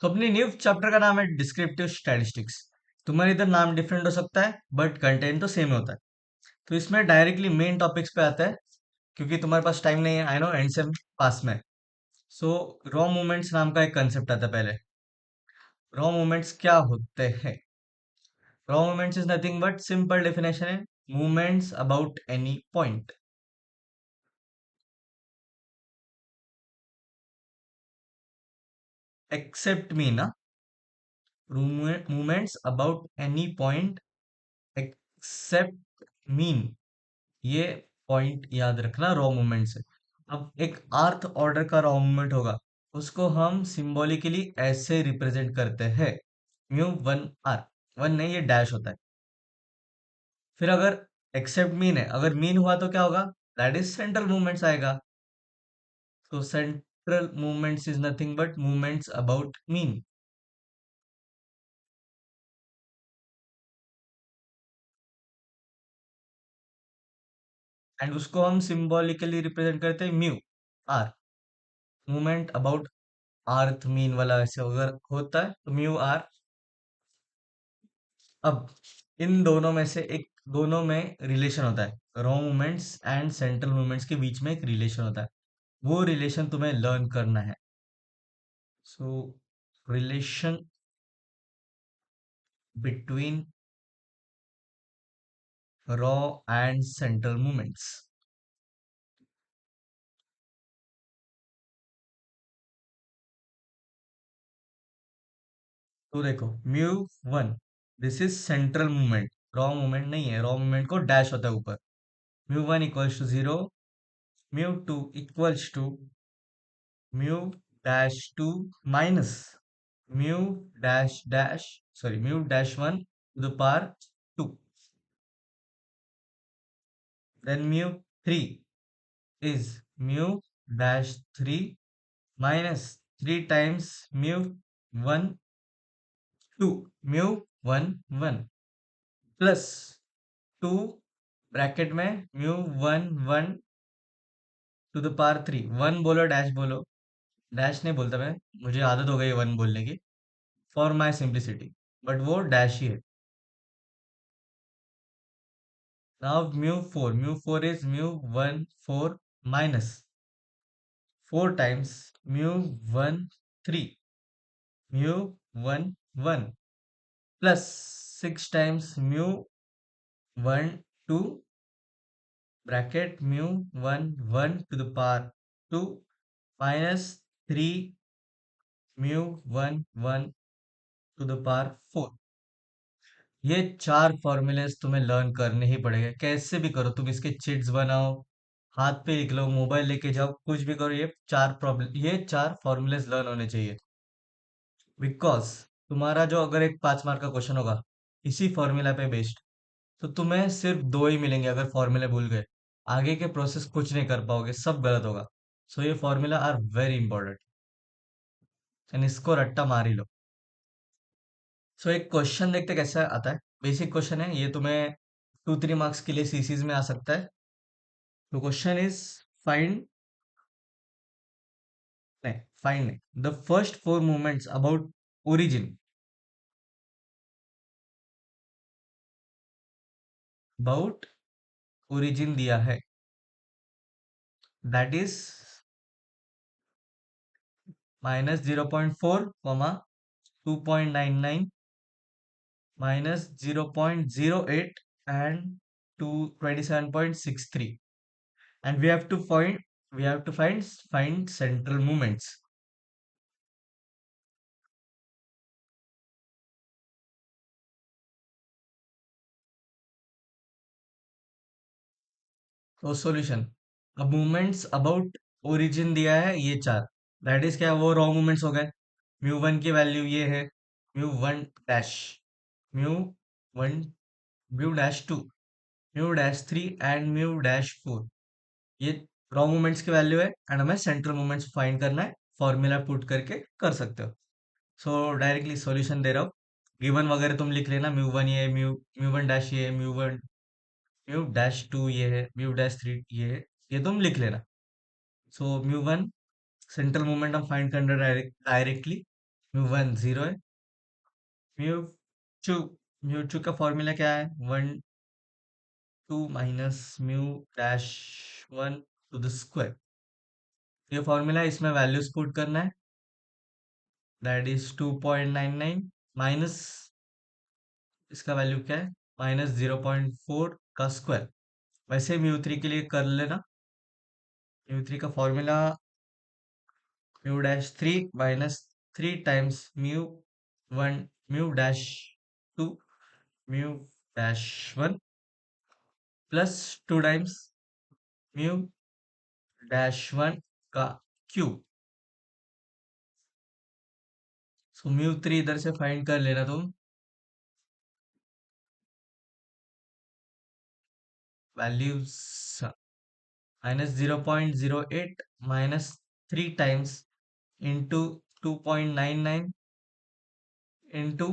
तो अपनी new chapter का नाम है डिस्क्रिप्टिव स्टैटिस्टिक्स। तुम्हारे इधर नाम डिफरेंट हो सकता है बट कंटेंट तो सेम होता है। तो इसमें डायरेक्टली मेन टॉपिक्स पे आता है, क्योंकि तुम्हारे पास टाइम नहीं है, आई नो एंड सेम पास में। सो रॉ मूवमेंट्स नाम का एक कंसेप्ट आता है पहले। रॉ मूवमेंट्स क्या होते हैं? Raw movements is nothing but simple definition है, movements about any point. Except mean ना, movements about any point except mean, ये पॉइंट याद रखना रॉ मूवमेंट से। अब एक आर्थ ऑर्डर का रॉ मूवमेंट होगा, उसको हम सिंबॉलिकली ऐसे रिप्रेजेंट करते हैं, म्यू वन आर। वन नहीं, ये डैश होता है। फिर अगर एक्सेप्ट मीन है, अगर मीन हुआ तो क्या होगा? दैट इज सेंट्रल मूवमेंट्स आएगा। तो central movements is nothing but movements about mean. And उसको हम सिंबॉलिकली रिप्रेजेंट करते हैं म्यू आर। मूवमेंट अबाउट अर्थ मीन वाला ऐसे अगर होता है तो म्यू आर। अब इन दोनों में से एक, दोनों में रिलेशन होता है, raw movements and central movements के बीच में एक रिलेशन होता है। वो रिलेशन तुम्हें लर्न करना है। So relation between raw and central movements. तो देखो, mu one, this is central movement, raw movement नहीं है। रॉ मूवमेंट को डैश होता है ऊपर। Mu one equals to zero, mu two equals to mu dash two minus mu dash dash, sorry, mu dash one to the power two. Then mu three is mu dash 3 minus 3 times mu 1 2 mu 1 1 plus 2 bracket में mu 1 1 to the power 3। One बोलो dash बोलो, dash नहीं बोलता मैं, मुझे आदत हो गई वन बोलने की फॉर माई सिंप्लिसिटी, बट वो डैश ही है। Now mu four is mu 1 4 minus 4 times mu 1 3 mu 1 1 plus 6 times mu 1 2 bracket mu 1 1 to the power 2 minus 3 mu 1 1 to the power 4। ये चार फॉर्मूलेस तुम्हें लर्न करने ही पड़ेंगे, कैसे भी करो तुम इसके चिट्स बनाओ, हाथ पे लिख लो, मोबाइल लेके जाओ, कुछ भी करो, ये चार फॉर्मूलेस लर्न होने चाहिए। बिकॉज तुम्हारा जो अगर एक 5 मार्क का क्वेश्चन होगा इसी फॉर्मूला पे बेस्ड, तो तुम्हें सिर्फ दो ही मिलेंगे अगर फॉर्मूले भूल गए। आगे के प्रोसेस कुछ नहीं कर पाओगे, सब गलत होगा। सो ये formula are very important, and इसको रट्टा मार ही लो। सो एक क्वेश्चन देखते कैसा आता है। बेसिक क्वेश्चन है ये, तुम्हें 2 3 मार्क्स के लिए सीसीज में आ सकता है। तो क्वेश्चन इज फाइंड, नहीं फाइंड नहीं, the first four movements about origin, about origin दिया है, that is -0.4 2.99 -0.08 and 27.63, and we have to find central movements. तो सॉल्यूशन, अब मूवमेंट्स अबाउट ओरिजिन दिया है ये चार, दैट इज क्या, वो रॉ मूवमेंट्स हो गए। म्यू वन की वैल्यू ये है, mu one dash, mu one, mu dash two, mu dash three and mu dash four. ये रॉ मूवमेंट्स की वैल्यू है, एंड हमें सेंट्रल मूवमेंट्स फाइंड करना है, फॉर्मूला पुट करके कर सकते हो। सो डायरेक्टली सॉल्यूशन दे रहा हूँ, गिवन वगैरह तुम लिख लेना, म्यू वन ये है, म्यू म्यू वन डैश ये है, mu one, mu dash two ये है, म्यू डैश थ्री ये है, ये तुम लिख लेना। So mu one central movement हम फाइंड करना डायरेक्टली, म्यू वन जीरो है। म्यू टू म्यू टू का फॉर्मूला क्या है? One two minus mu dash one to the square. ये फॉर्मूला है, इसमें वैल्यूज पुट करना है। दैट इज 2.99 माइनस इसका वैल्यू क्या है? माइनस 0.4 का स्क्वायर। वैसे म्यू थ्री के लिए कर लेना। म्यू थ्री का formula mu dash three minus three times mu one mu dash two mu dash one plus two times mu dash one का क्यूब। सो म्यू थ्री इधर से फाइंड कर लेना तुम। Values minus 0.08 minus three times into 2.99 into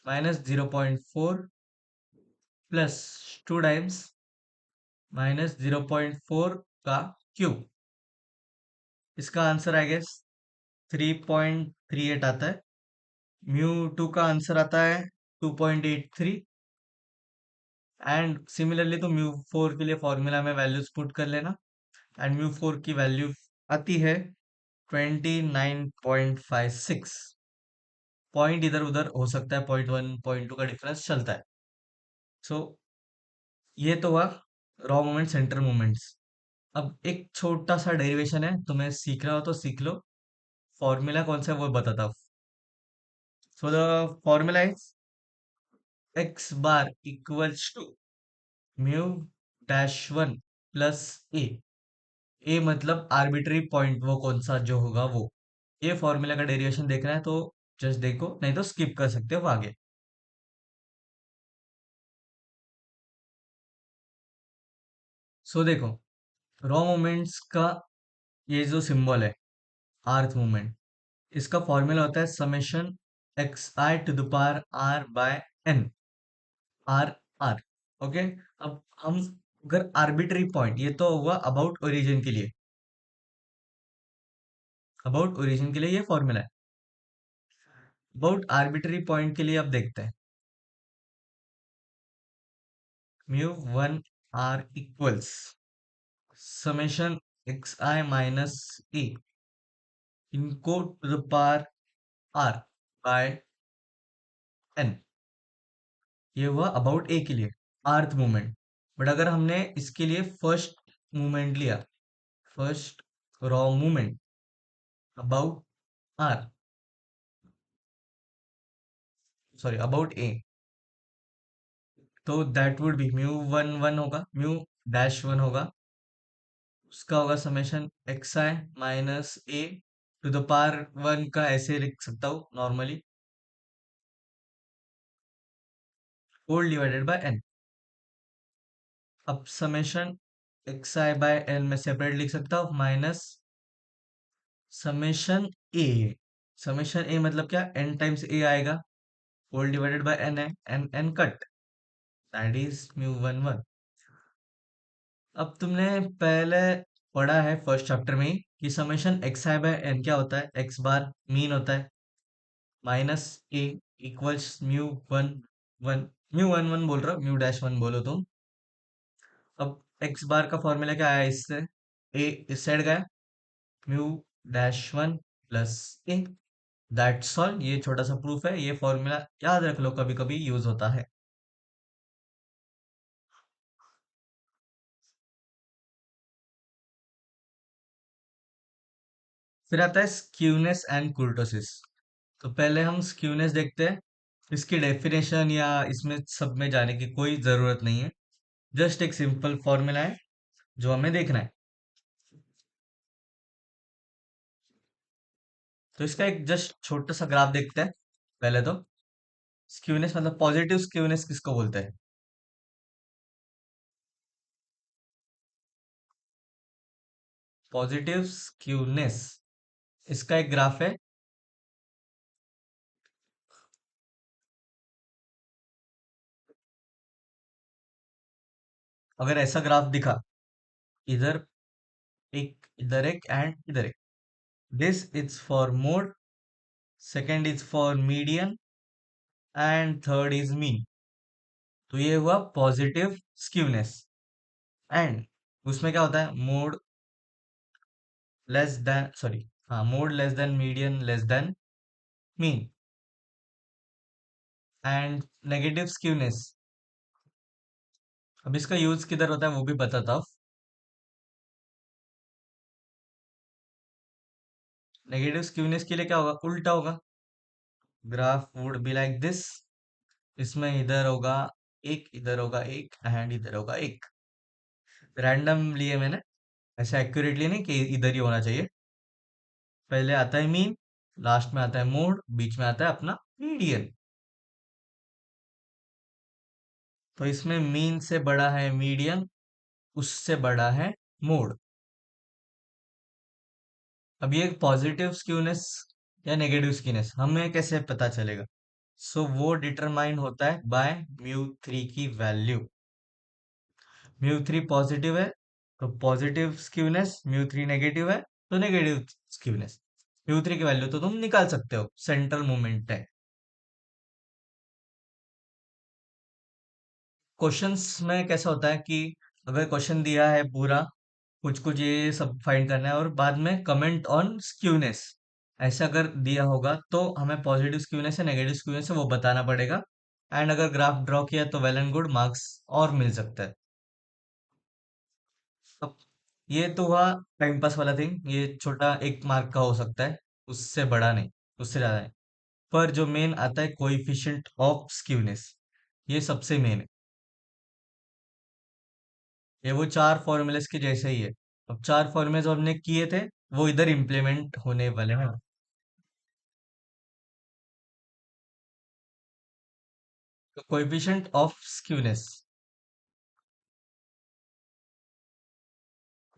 minus 0.4 plus two times minus 0.4 का cube. इसका answer I guess 3.38 आता है। म्यू टू का आंसर आता है 2.83। एंड सिमिलरली तो म्यू फोर के लिए फॉर्मूला में वैल्यूज पुट कर लेना। एंड म्यू फोर की वैल्यू आती है 29.56। पॉइंट इधर उधर हो सकता है, पॉइंट वन पॉइंट टू का डिफरेंस चलता है। सो ये तो हुआ रॉ मोमेंट सेंटर मोमेंट्स। अब एक छोटा सा डेरिवेशन है, तुम्हें सीख रहा हो तो सीख लो। फॉर्मूला कौन सा है वो बताता हूँ। So the formula is X bar equals to mu dash one plus A. A मतलब आर्बिट्री पॉइंट, वो कौन सा जो होगा वो। ये फॉर्मूला का डेरिवेशन देखना है तो जस्ट देखो, नहीं तो स्किप कर सकते हो आगे। सो देखो, रॉ मोमेंट्स का ये जो सिंबल है, आर्थ मूवमेंट, इसका फॉर्मूला होता है summation x i to the power r by n. R r okay. अब हम अगर आर्बिट्री पॉइंट, ये तो हुआ अबाउट ओरिजिन के लिए। अबाउट ओरिजिन के लिए ये फॉर्मूला है। अबाउट आर्बिट्री पॉइंट के लिए अब देखते हैं। Mu one r equals summation x i minus a इनको to the power r by n. ये हुआ अबाउट ए के लिए, अर्थ मूवमेंट। बट अगर हमने इसके लिए फर्स्ट मूवमेंट लिया, first raw movement about r, sorry about a, तो that would be mu one one होगा, म्यू डैश वन होगा। उसका होगा summation x i minus a to the power one का ऐसे लिख सकता हूँ normally, whole divided by n. अब summation x i by n में सेपरेट लिख सकता हूँ, minus summation a. Summation a मतलब क्या? एन टाइम्स ए आएगा, होल डिवाइडेड बाय एन है, n n cut, that is mu one one. अब तुमने पहले पढ़ा है फर्स्ट चैप्टर में ही कि summation x i by n क्या होता है? एक्स बार मीन होता है, minus a equals mu one one. Mu one one बोल रहा हूँ, म्यू डैश वन बोलो तुम। अब एक्स बार का फॉर्मूला क्या आया इससे? ए इस साइड गया, mu dash one plus A. That's all. ये छोटा सा प्रूफ है, ये फॉर्मूला याद रख लो, कभी कभी यूज होता है। फिर आता है स्क्यूनेस एंड कुर्टोसिस। तो पहले हम स्क्यूनेस देखते हैं। इसकी डेफिनेशन या इसमें सब में जाने की कोई जरूरत नहीं है, जस्ट एक सिंपल फॉर्मूला है जो हमें देखना है। तो इसका एक जस्ट छोटा सा ग्राफ देखते हैं पहले तो। स्क्यूनेस मतलब पॉजिटिव स्क्यूनेस किसको बोलते हैं? पॉजिटिव स्क्यूनेस, इसका एक ग्राफ है। अगर ऐसा ग्राफ दिखा, इधर एक, इधर एक एंड इधर एक, this is for mode second is for median and third is mean. तो ये हुआ पॉजिटिव स्क्यूनेस। एंड उसमें क्या होता है, मोड लेस देन, सॉरी, हाँ, mode less than median less than mean. And negative skewness, अब इसका यूज किधर होता है वो भी बताता हूँ। नेगेटिव स्क्यूनेस के लिए क्या होगा, उल्टा होगा। Graph would be like this. इसमें इधर होगा एक, इधर होगा एक एंड इधर होगा एक। रैंडम लिए मैंने, ऐसे एक्यूरेटली नहीं कि इधर ही होना चाहिए। पहले आता है मीन, लास्ट में आता है मोड, बीच में आता है अपना मीडियन। तो इसमें मीन से बड़ा है मीडियन, उससे बड़ा है मोड। अब ये पॉजिटिव स्क्यूनेस या नेगेटिव स्क्यूनेस हमें कैसे पता चलेगा। वो डिटरमाइन होता है बाय म्यू थ्री की वैल्यू। म्यू थ्री पॉजिटिव है तो positive skewness, mu three negative है तो नेगेटिव स्क्यूनेस। म्यू थ्री की वैल्यू तो तुम निकाल सकते हो, सेंट्रल मोमेंट है। क्वेश्चंस में कैसा होता है कि अगर क्वेश्चन दिया है पूरा, कुछ कुछ ये सब फाइंड करना है और बाद में कमेंट ऑन स्क्यूनेस, ऐसा अगर दिया होगा तो हमें पॉजिटिव स्क्यूनेस है नेगेटिव स्क्यूनेस है वो बताना पड़ेगा। एंड अगर ग्राफ ड्रॉ किया तो वेल एंड गुड, मार्क्स और मिल सकता है। अब ये तो हुआ टाइम पास वाला थिंग, ये छोटा एक मार्क का हो सकता है, उससे बड़ा नहीं, उससे ज्यादा नहीं। पर जो मेन आता है कोएफिशिएंट ऑफ स्क्यूनेस, ये सबसे मेन है। ये वो चार फॉर्मूलेस के जैसे ही है। अब चार फॉर्मूले जो हमने किए थे वो इधर इम्प्लीमेंट होने वाले हैं। तो कोएफिशिएंट ऑफ स्क्यूनेस,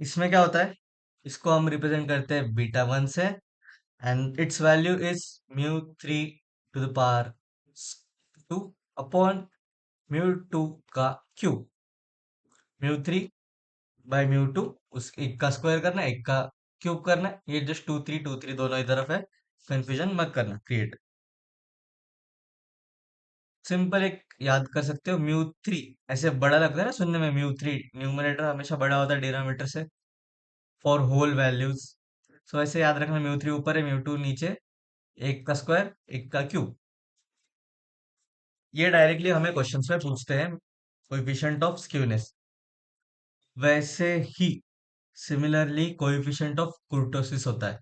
इसमें क्या होता है, इसको हम रिप्रेजेंट करते हैं बीटा वन से। And its value is mu three to the power two upon mu two का cube. Mu three by mu two, उस एक का स्क्वायर करना है, एक का क्यूब करना है। ये जस्ट टू थ्री दोनों ही तरफ है, कंफ्यूजन मत करना क्रिएट। सिंपल एक याद कर सकते हो, म्यू थ्री ऐसे बड़ा लगता है ना सुनने में, म्यू थ्री न्यूमरेटर हमेशा बड़ा होता है डिनोमिनेटर से फॉर होल वैल्यूज। सो ऐसे याद रखना, म्यू थ्री ऊपर है म्यू टू नीचे, एक का स्क्वायर एक का क्यूब। ये डायरेक्टली हमें क्वेश्चंस में पूछते हैं कोएफिशिएंट ऑफ स्क्यूनेस। वैसे ही सिमिलरली कोएफिशिएंट ऑफ कुर्टोसिस होता है,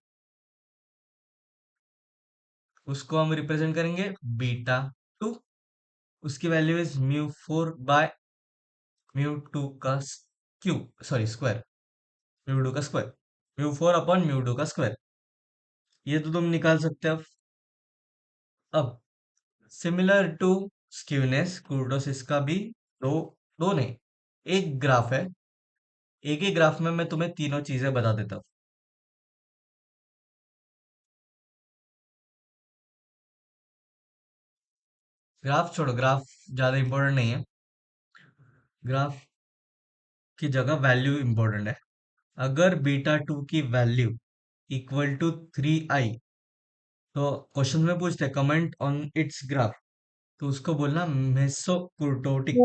उसको हम रिप्रेजेंट करेंगे बीटा टू। उसकी value is mu four by mu two का cube, sorry square, mu two का square, mu four upon mu two का स्क्वायर। ये तो तुम निकाल सकते हो। अब सिमिलर टू स्क्यूनेस कुर्टोसिस का भी दो, दो नहीं, एक ग्राफ है। एक ही ग्राफ में मैं तुम्हें तीनों चीजें बता देता हूँ। ग्राफ छोड़ो, ग्राफ ज्यादा इंपॉर्टेंट नहीं है, ग्राफ की जगह वैल्यू इंपॉर्टेंट है। अगर बीटा टू की वैल्यू इक्वल टू थ्री आई, तो क्वेश्चन में पूछते हैं कमेंट ऑन इट्स ग्राफ, तो उसको बोलना मेसोकुर्टोटिक।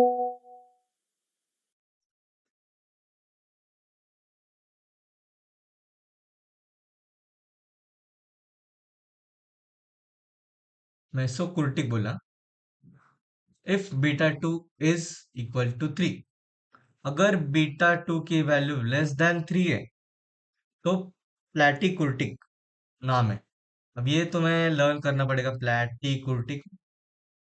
मेसोकुर्टिक बोलना। If beta two is equal to three, अगर बीटा टू की वैल्यू लेस देन थ्री है तो प्लेटिकुर्टिक नाम है। अब ये तुम्हें लर्न करना पड़ेगा, प्लेटिकुर्टिक।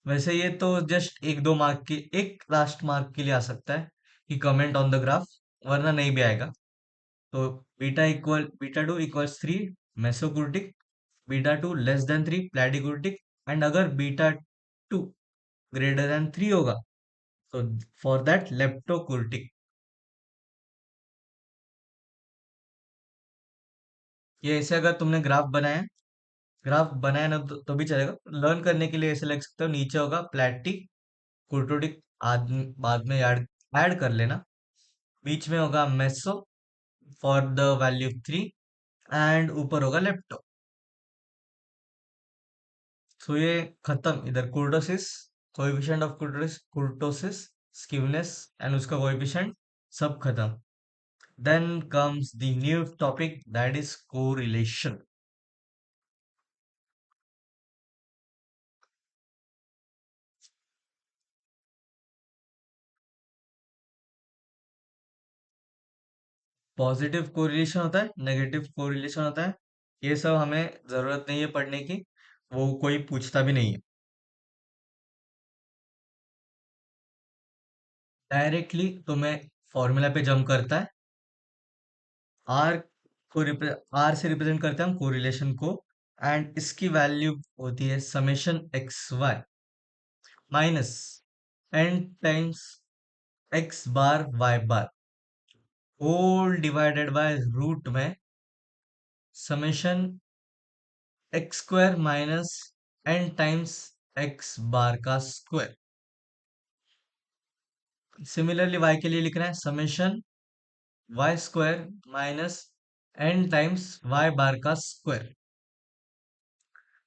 वैसे ये तो जस्ट एक दो मार्क की, एक लास्ट मार्क के लिए आ सकता है कि कमेंट ऑन द ग्राफ, वरना नहीं भी आएगा। तो beta two equals three mesokurtic, beta two less than three platykurtic, and अगर beta two greater than three होगा तो फॉर दैट लेप्टोकुर्टिक। ये ऐसे अगर तुमने ग्राफ बनाया ना तो भी चलेगा, लर्न करने के लिए ऐसे लग सकते हो, नीचे होगा प्लेटिक कुर्टोटिक, बाद में ऐड ऐड कर लेना। बीच में होगा meso for the value three, and ऊपर होगा लेप्टो। सो ये खत्म इधर kurtosis, coefficient of kurtosis, skewness and उसका कोएफिशिएंट सब खत्म. Then comes the new topic that is correlation. Positive correlation होता है, नेगेटिव कोरिलेशन होता है. ये सब हमें जरूरत नहीं है पढ़ने की, वो कोई पूछता भी नहीं है. डायरेक्टली तुम्हें फॉर्मूला पे जंप करता है. आर आर से रिप्रेजेंट करते हैं हम कोरिलेशन को. एंड इसकी वैल्यू होती है summation x y minus n times x bar y bar whole divided by root में summation x square minus n times x bar का स्क्वायर. सिमिलरली वाई के लिए लिखना है summation y square minus n times y bar का square.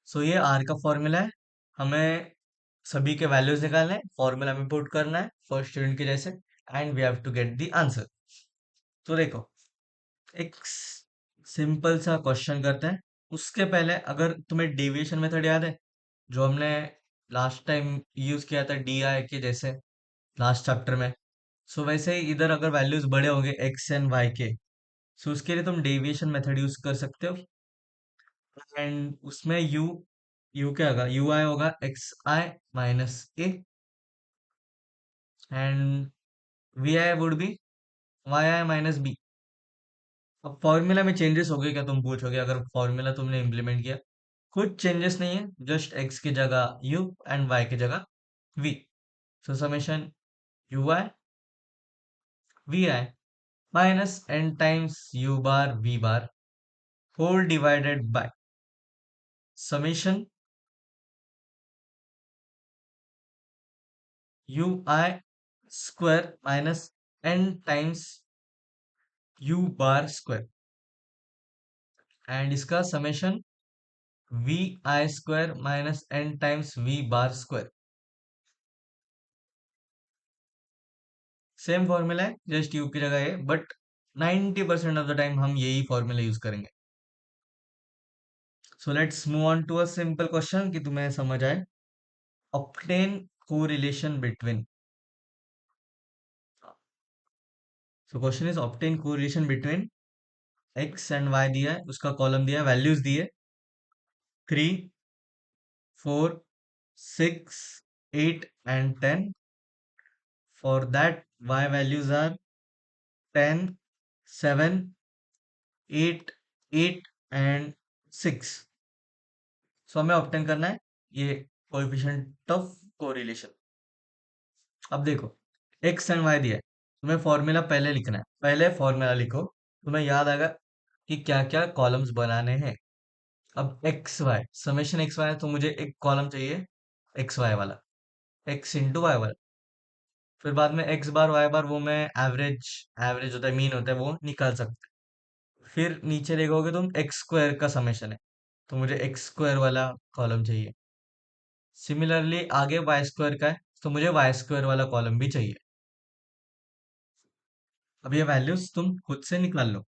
सो ये are का formula है. हमें सभी के वैल्यूज निकालने हैं, फॉर्मूला में पुट करना है फर्स्ट स्टूडेंट के जैसे. And we have to get the answer. तो देखो, एक सिंपल सा क्वेश्चन करते हैं. उसके पहले अगर तुम्हें डेविएशन मेथड याद है, जो हमने लास्ट टाइम यूज किया था डी आई के जैसे, लास्ट चैप्टर में. सो वैसे ही इधर अगर वैल्यूज बड़े होंगे एक्स एंड वाई के, सो उसके लिए तुम डेविएशन मेथड यूज कर सकते हो. एंड उसमें यू क्या होगा, यू आई होगा x i minus a. And v i would be y i minus b. अब फॉर्मूला में चेंजेस हो गए क्या, तुम पूछोगे. अगर फॉर्मूला तुमने इम्प्लीमेंट किया, कुछ चेंजेस नहीं है. जस्ट एक्स की जगह यू एंड वाई की जगह v. So summation u i v i minus n times u bar v bar whole divided by summation u i square minus n times u bar square. And इसका summation v i square minus n times v bar square. Same formula है, just u की जगह है, but 90% of the time हम यही formula use करेंगे. So let's move on to a simple question कि तुम्हें समझ आए. Obtain correlation between. So question is obtain correlation between x and y दिया है, उसका कॉलम दिया है, वैल्यूज दिए 3, 4, 6, 8 and 10. For that y values are 10, 7, 8, 8 and 6. So हमें ऑब्टेन करना है ये कोएफिशिएंट ऑफ कोरिलेशन. अब देखो, एक्स एंड वाई दिया है, तुम्हें फॉर्मूला पहले लिखना है. पहले फॉर्मूला लिखो, तुम्हें याद आएगा कि क्या क्या कॉलम्स बनाने हैं. अब x y, summation x y, तो मुझे एक कॉलम चाहिए एक्स वाई वाला, एक्स इंटू वाई वाला. फिर बाद में एक्स बार वाई बार, वो मैं एवरेज, एवरेज होता है, मीन होता है, वो निकाल सकते. फिर नीचे देखोगे तुम एक्स स्क्वायर का समेशन है, तो मुझे एक्स स्क्वायर वाला कॉलम चाहिए. सिमिलरली आगे वाई स्क्वायर का है, तो मुझे वाई स्क्वायर वाला कॉलम भी चाहिए. अब ये वैल्यूज तुम खुद से निकाल लो.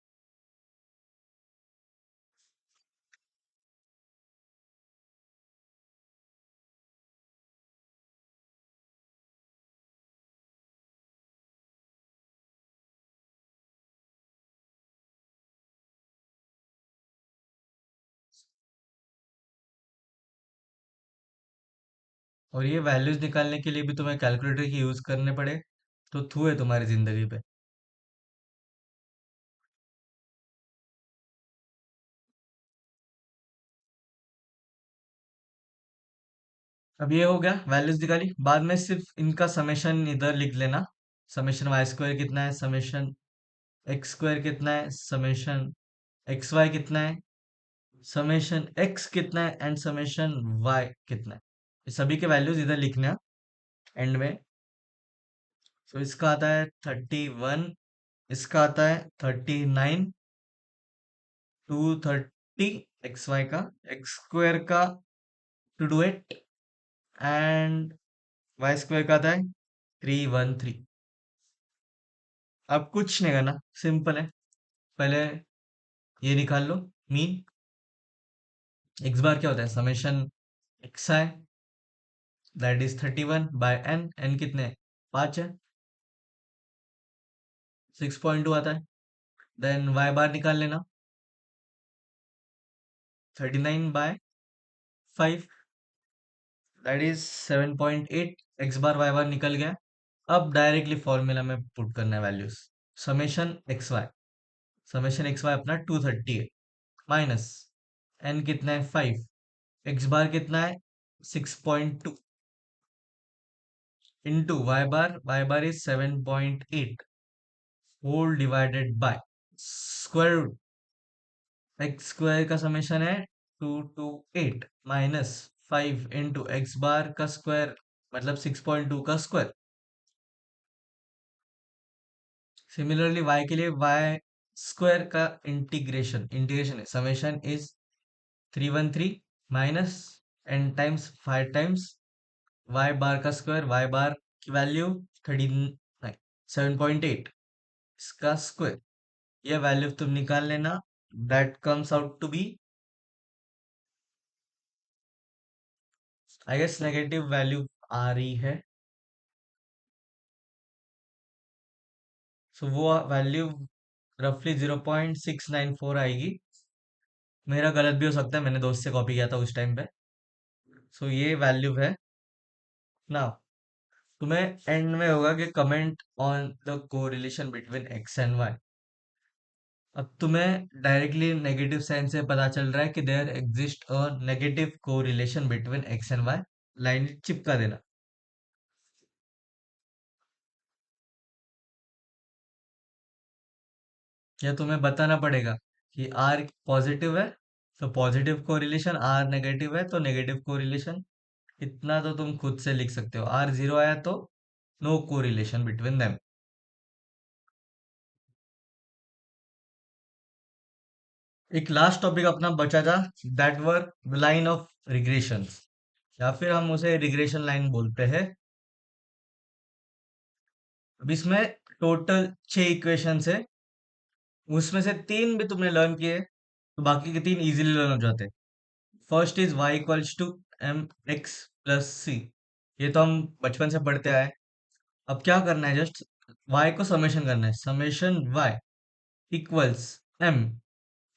और ये वैल्यूज निकालने के लिए भी तुम्हें कैलकुलेटर की यूज करने पड़े, तो थू है तुम्हारी जिंदगी पे. अब ये हो गया, वैल्यूज निकाली. बाद में सिर्फ इनका समेशन इधर लिख लेना. समेशन वाई स्क्वायर कितना है, समेशन एक्स स्क्वायर कितना है, समेशन एक्स वाई कितना है, समेशन एक्स कितना है एंड समेशन वाई कितना है. ये सभी के वैल्यूज इधर लिखना है एंड में. तो इसका आता है 31, इसका आता है 39, 230 एक्स वाई का, एक्स स्क्वायर का to do it. And y square का आता है 313। अब कुछ नहीं करना, सिंपल है। पहले ये निकाल लो, मीन। एक्स बार क्या होता है, summation x i, that is 31/n। N कितने, 5 है, 6.2 आता है। देन वाई बार निकाल लेना, 39/5, that is 7.8। X bar y bar निकल गया। अब डायरेक्टली फॉर्मूला में पुट करना है values. Summation x y, summation x y अपना 230 है, माइनस एन कितना है 5, एक्स बार कितना है 6.2, into y bar is 7.8, whole divided by square root. X square का समेशन है 228, माइनस 5 इंटू एक्स बार का स्क्वायर, मतलब 6.2 का स्क्वायर। सिमिलरली y के लिए y स्क्वायर का इंटीग्रेशन, इंटीग्रेशन है, summation is 313 minus n times 5 times y बार का स्क्वायर, y बार की वैल्यू 39, 7.8, इसका स्क्वायर। ये वैल्यू तुम निकाल लेना, that comes out to be, I guess negative value आ रही है, सो वो वैल्यू रफली 0.694 आएगी। मेरा गलत भी हो सकता है, मैंने दोस्त से कॉपी किया था उस टाइम पे। सो ये वैल्यू है ना। तुम्हें एंड में होगा कि comment on the correlation between x and y. अब तुम्हें डायरेक्टली नेगेटिव साइन से पता चल रहा है कि there exist a negative correlation between x and y, line चिपका देना। या तुम्हें बताना पड़ेगा कि आर पॉजिटिव है तो पॉजिटिव कोरिलेशन, आर नेगेटिव है तो नेगेटिव कोरिलेशन। इतना तो तुम खुद से लिख सकते हो। आर जीरो आया तो नो कोरिलेशन बिटवीन देम। एक लास्ट टॉपिक अपना बचा था, that were line of regression, या फिर हम उसे रिग्रेशन लाइन बोलते हैं। अब इसमें टोटल 6 इक्वेशंस है, उसमें से 3 भी तुमने लर्न किए तो बाकी के 3 इजीली लर्न हो जाते हैं। First is y equals to m x plus c, ये तो हम बचपन से पढ़ते आए। अब क्या करना है, जस्ट y को समेशन करना है, समेशन y इक्वल्स m।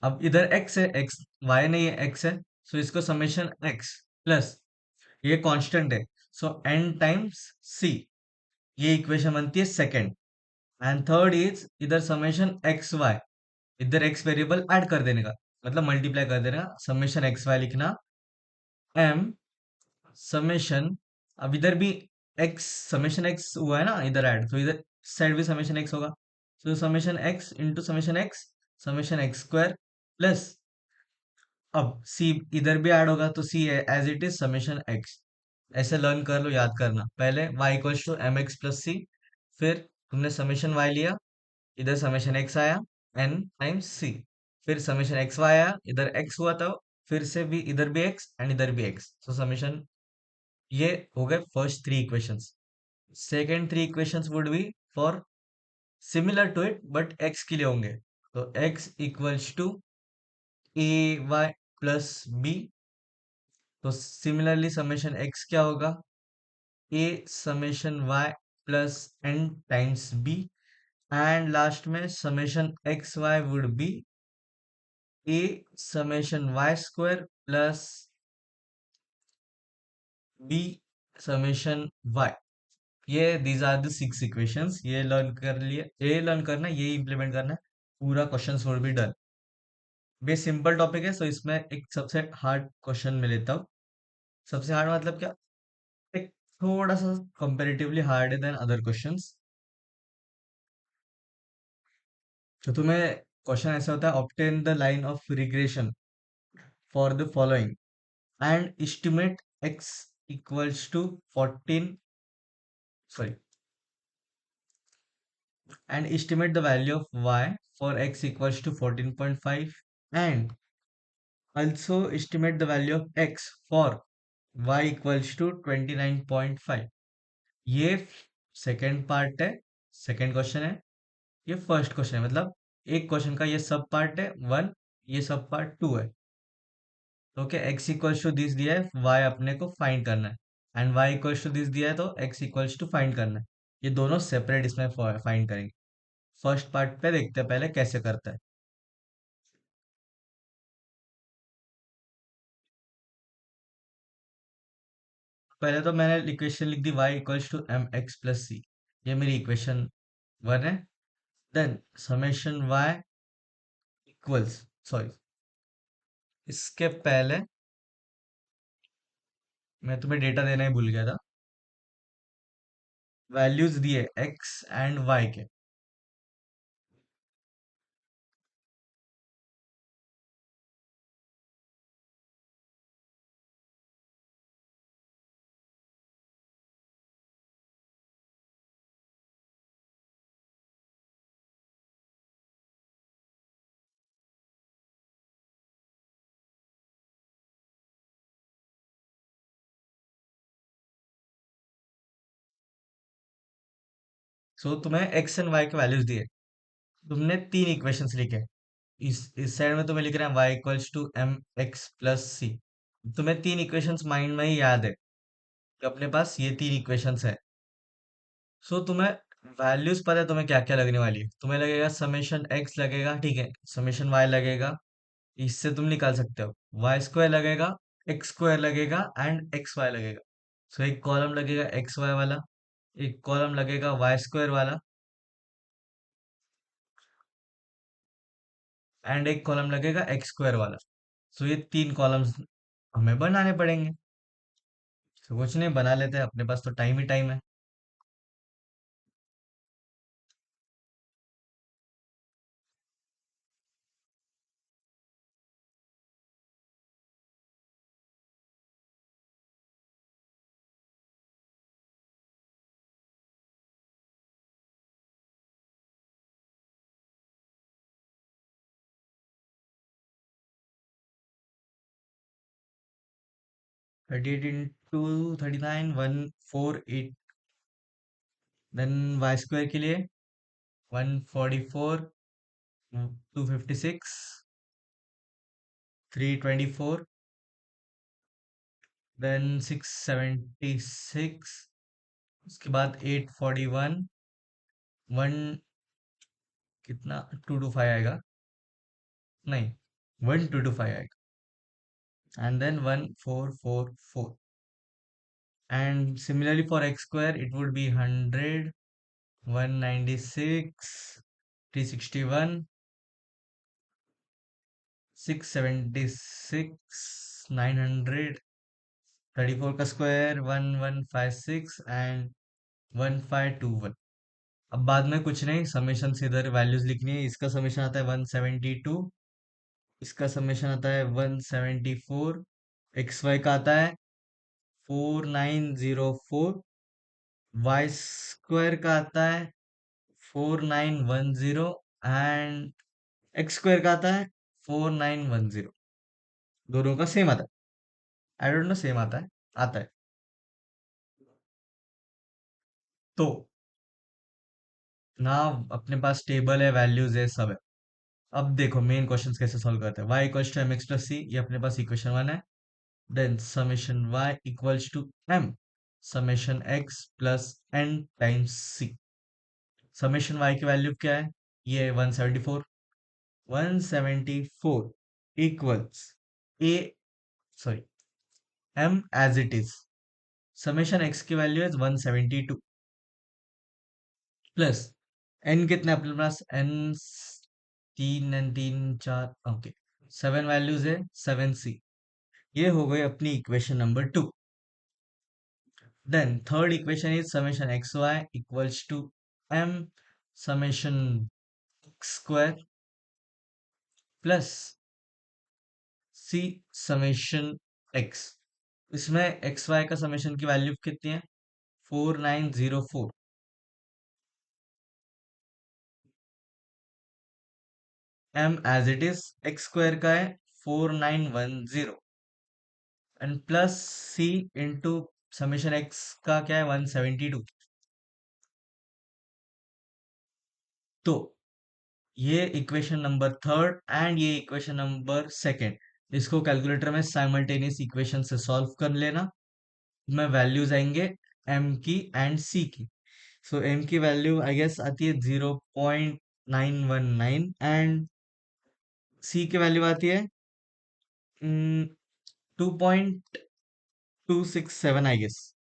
अब इधर x है, x y नहीं है, x है, सो इसको समेशन x प्लस, ये कांस्टेंट है, सो n टाइम्स c, ये इक्वेशन बनती है सेकंड। एंड थर्ड इज इधर समेशन एक्स वाई, इधर एक्स वेरिएबल ऐड कर देने का, मतलब मल्टीप्लाई कर देने का, समेशन एक्स वाई लिखना, एम समेशन, अब इधर भी एक्स, समेशन एक्स हुआ है ना इधर ऐड, तो इधर साइड भी समेशन एक्स होगा, तो summation x into summation x square plus, अब सी इधर भी ऐड होगा तो सी है as it is summation x. ऐसे लर्न कर लो, याद करना, पहले y equals to m x plus c, फिर तुमने समेशन y लिया, इधर समेशन x आया n टाइम्स c, फिर समेशन एक्स वाई आया, इधर x हुआ था, फिर से भी इधर भी x एंड इधर भी x, तो समेशन, ये हो गए first 3 equations. Second 3 equations would be for similar to it but x के लिए होंगे, तो x equals to a y plus b, तो सिमिलरली समेशन x क्या होगा, a summation y plus n times b, and last में summation x y would be a summation y square plus b summation y. ये these are the 6 equations, ये learn कर लिए, ये learn करना है, ये इम्प्लीमेंट करना है, पूरा क्वेश्चन वुड बी डन। बे सिंपल टॉपिक है, सो इसमें एक सबसे हार्ड क्वेश्चन में लेता हूँ। सबसे हार्ड मतलब क्या, एक थोड़ा सा कंपेरेटिवली हार्ड है देन अदर क्वेश्चंस। तो तुम्हें क्वेश्चन ऐसा होता है, obtain the line of regression for the following and estimate x equals to 14, sorry, and estimate the value of y for x equals to 14.5, and also estimate the value of x for y equals to 29.5। ये second part है, second question है। ये first question है, मतलब एक question का ये सब पार्ट है वन, ये सब पार्ट टू है। तो क्या x इक्वल्स टू दिस दिया है, y अपने को फाइंड करना है, and y equals to this दिया है तो x इक्वल्स टू फाइंड करना है। ये दोनों सेपरेट इसमें फाइंड करेंगे। फर्स्ट पार्ट पे देखते हैं पहले कैसे करता है। पहले तो मैंने इक्वेशन लिख दी y equals to m x plus c, ये मेरी इक्वेशन वन है। Then summation y equals, sorry, इसके पहले मैं तुम्हें डेटा देना ही भूल गया था। वैल्यूज दिए x एंड y के। सो तुम्हें x एंड y के वैल्यूज दिए, तुमने तीन इक्वेशंस लिखे। इस साइड में तुम्हें लिख रहे हैं y equals to m x plus c. तुम्हें तीन इक्वेशंस माइंड में ही याद है कि अपने पास ये तीन इक्वेशंस है। सो तुम्हें वैल्यूज पता है तुम्हें क्या क्या लगने वाली है। तुम्हें लगेगा समेशन x लगेगा, ठीक है, समेशन y लगेगा, इससे तुम निकाल सकते हो। वाई स्क्वायर लगेगा, एक्स स्क्वायर लगेगा एंड एक्स वाई लगेगा। सो एक कॉलम लगेगा एक्स वाई वाला, एक कॉलम लगेगा वाई स्क्वायर वाला, एंड एक कॉलम लगेगा एक्स स्क्वायर वाला। सो ये तीन कॉलम्स हमें बनाने पड़ेंगे। तो कुछ नहीं, बना लेते हैं, अपने पास तो टाइम ही टाइम है। 38 इंटू 39, 148। देन वाई स्क्वायर के लिए 144, 256, 324, देन 676, उसके बाद 841, वन, कितना, 225 आएगा, नहीं, 1225 आएगा, and then 1444। And similarly for x square it would be 100, 196, 361, 676, 900, 34 का स्क्वायर 1156 एंड 1521। अब बाद में कुछ नहीं, समेशन से इधर वैल्यूज लिखनी है। इसका समेशन आता है 172, इसका समेशन आता है 174, एक्स वाई का आता है 4904, वाई स्क्वायर का आता है 4910, एंड एक्स स्क्वायर का आता है 4910। दोनों का सेम आता है, आई डोंट नो, सेम आता है, आता है। तो ना, अपने पास टेबल है, वैल्यूज है, सब है। अब देखो मेन क्वेश्चन कैसे सॉल्व करते हैं। y equals to m x plus c, ये अपने पास इक्वेशन वन है। Then summation y equals to m summation x plus n times c। Summation y की वैल्यू क्या है, ये 174, 174 equals a, sorry, m as it is. Summation x की value है 172 प्लस n, कितने अपने पास n, तीन, n तीन चार, ओके, सेवन वैल्यूज है, 7c। ये हो गई अपनी equation number two. Then third equation is summation x y equals to m summation square plus c summation x। इसमें एक्स वाई का समेशन की वैल्यू कितनी है, 4904, m as it is, x square का है 4910, and plus c into summation x का क्या है 172। तो ये इक्वेशन नंबर थर्ड एंड ये इक्वेशन नंबर सेकंड, इसको कैलकुलेटर में साइमल्टेनियस इक्वेशन से सॉल्व कर लेना। में वैल्यूज आएंगे एम की एंड सी की। सो एम की वैल्यू आई गेस आती है 0.919 एंड सी की वैल्यू आती है 2.267 आई गेस।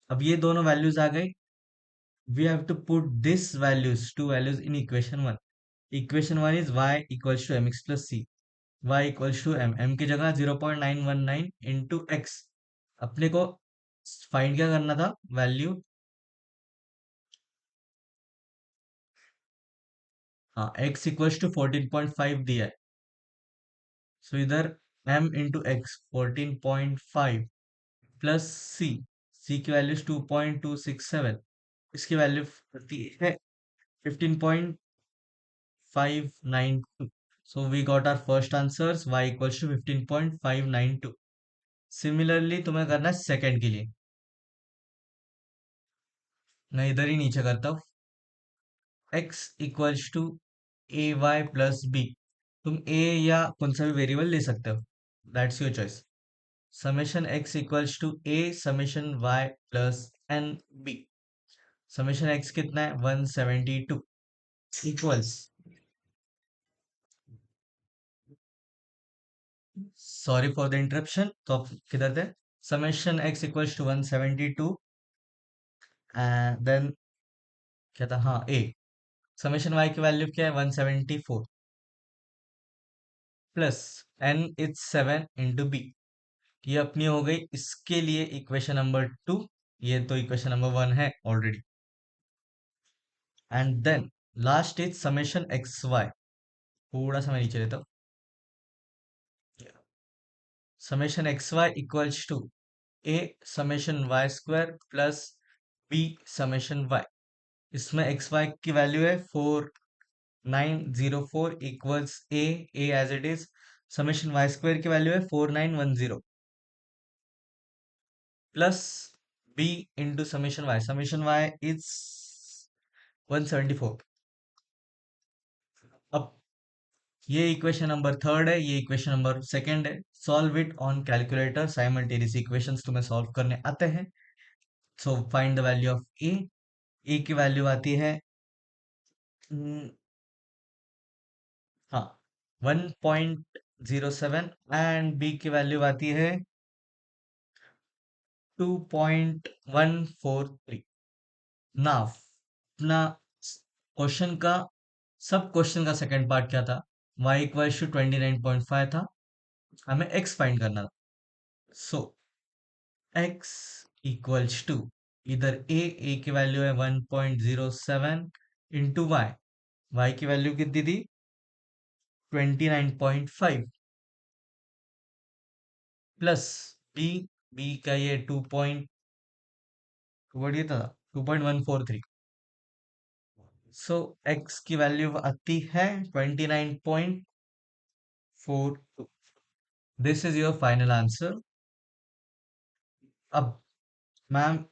अब ये दोनों वैल्यूज आ गई। We have to put this values to values in equation one. Equation one is y equals to m x plus c. y equals to m की जगह 0.919 इंटू एक्स। अपने को फाइंड क्या करना था, वैल्यू। हाँ, x इक्वल्स टू 14.5 दिया है। सो इधर m into x 14.5 plus c की वैल्यू 2.267। इसकी वैल्यू होती है 15.592। So we got our first answers y equals to 15.592। Similarly तुम्हें करना है सेकंड के लिए। मैं इधर ही नीचे करता हूँ। x equals to a y plus b. तुम a या कौन सा भी वेरिएबल ले सकते हो, that's your choice. Summation x equals to a summation y plus n b. Summation x कितना है 172 equals, sorry for the interruption, तो अब किधर थे। Summation x equals to 172 and then क्या था, हाँ a। समेशन y की वैल्यू क्या है 174 plus n is 7 into b. ये अपनी हो गई इसके लिए इक्वेशन नंबर टू। ये तो इक्वेशन नंबर वन है already. And then last is summation x y. थोड़ा सा मैं नीचे लेता हूँ। Summation x y equals to a summation y square plus b summation y. इसमें एक्स वाई की वैल्यू है 4904 equals a as it is. Summation y square की वैल्यू है 4910 plus b into summation y is 174। अब ये equation number third है, ये equation number second है। Solve it on calculator. Simultaneous equations तुम्हें सॉल्व करने आते हैं। So find the value of a की वैल्यू आती है हम्म, हाँ 1.07 एंड बी की वैल्यू आती है 2.143। नाउ अपना क्वेश्चन का, सब क्वेश्चन का सेकंड पार्ट क्या था, y इक्वल टू 29.5 था। हमें x फाइंड करना था। सो x इक्वल्स टू, इधर a की वैल्यू है 1.07 इंटू y की वैल्यू कितनी थी 29.5 प्लस b, b का ये 2 पॉइंट ये था 2.143। सो x की वैल्यू आती है 29.42। This is your final answer. अब मैम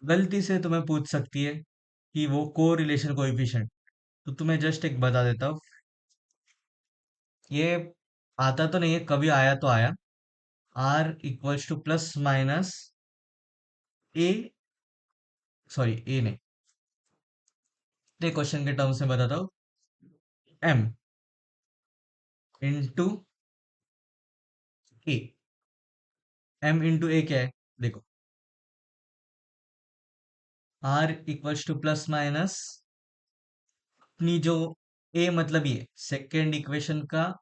गलती से तुम्हें पूछ सकती है कि वो को रिलेशन कोएफिशिएंट, तो तुम्हें जस्ट एक बता देता हूँ। ये आता तो नहीं है, कभी आया तो आया। R equals to plus minus a, sorry a नहीं, ये क्वेश्चन के टर्म्स में बताता हूँ। M into a. M into a क्या है देखो, r equals to plus minus अपनी जो ए मतलब ये सेकेंड इक्वेशन का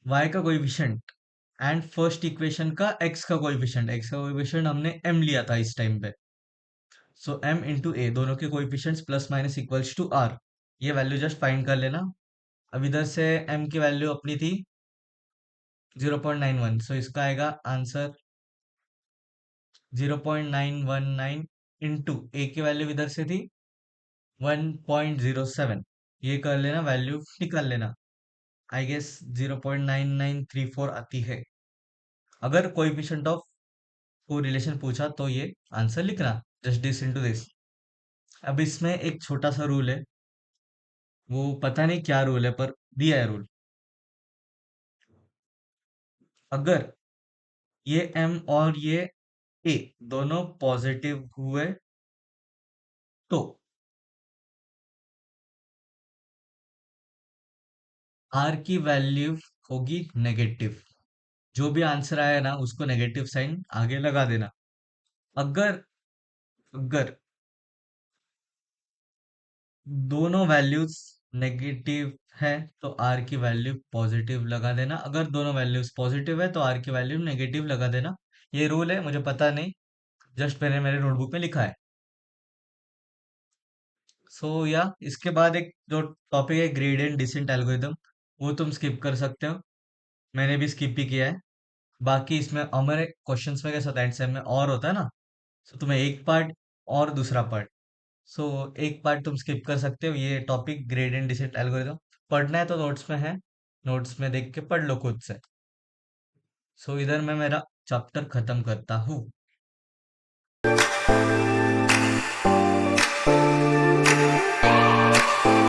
y का कोएफिशिएंट एंड फर्स्ट इक्वेशन का x का कोएफिशिएंट। x का कोएफिशिएंट हमने m लिया था इस टाइम पे। सो m इंटू ए, दोनों के coefficients plus minus equals to r। ये वैल्यू जस्ट फाइंड कर लेना। अब इधर से m की वैल्यू अपनी थी 0.91, सो इसका आएगा आंसर 0.919 इंटू ए की वैल्यू इधर से थी 1.07। ये कर लेना, वैल्यू निकाल लेना। आई गेस 0.9934 आती है। अगर कोएफिशिएंट ऑफ कोरिलेशन पूछा तो ये आंसर लिखना, जस्ट दिस इनटू दिस। अब इसमें एक छोटा सा रूल है, वो पता नहीं क्या रूल है पर दिया है रूल। अगर ये m और ये a दोनों पॉजिटिव हुए तो r की वैल्यू होगी नेगेटिव। जो भी आंसर आया ना उसको नेगेटिव साइन आगे लगा देना। अगर अगर दोनों वैल्यूज नेगेटिव है तो r की वैल्यू पॉजिटिव लगा देना, अगर दोनों वैल्यूज पॉजिटिव है तो r की वैल्यू नेगेटिव लगा देना। ये रूल है, मुझे पता नहीं, जस्ट मैंने मेरे नोटबुक में लिखा है। सो या इसके बाद एक जो टॉपिक है ग्रेडियंट डिसेंट एल्गोरिदम, वो तुम स्किप कर सकते हो, मैंने भी स्किप ही किया है। बाकी इसमें हमारे क्वेश्चंस में कैसा होता है, एंड सेम में और होता है ना, सो तुम्हें एक पार्ट और दूसरा पार्ट, सो एक पार्ट तुम स्किप कर सकते हो। ये टॉपिक ग्रेडियंट डिसेंट एल्गोरिदम पढ़ना है तो नोट्स में है, नोट्स में देख के पढ़ लो खुद से। सो इधर मैं मेरा चैप्टर खत्म करता हूँ।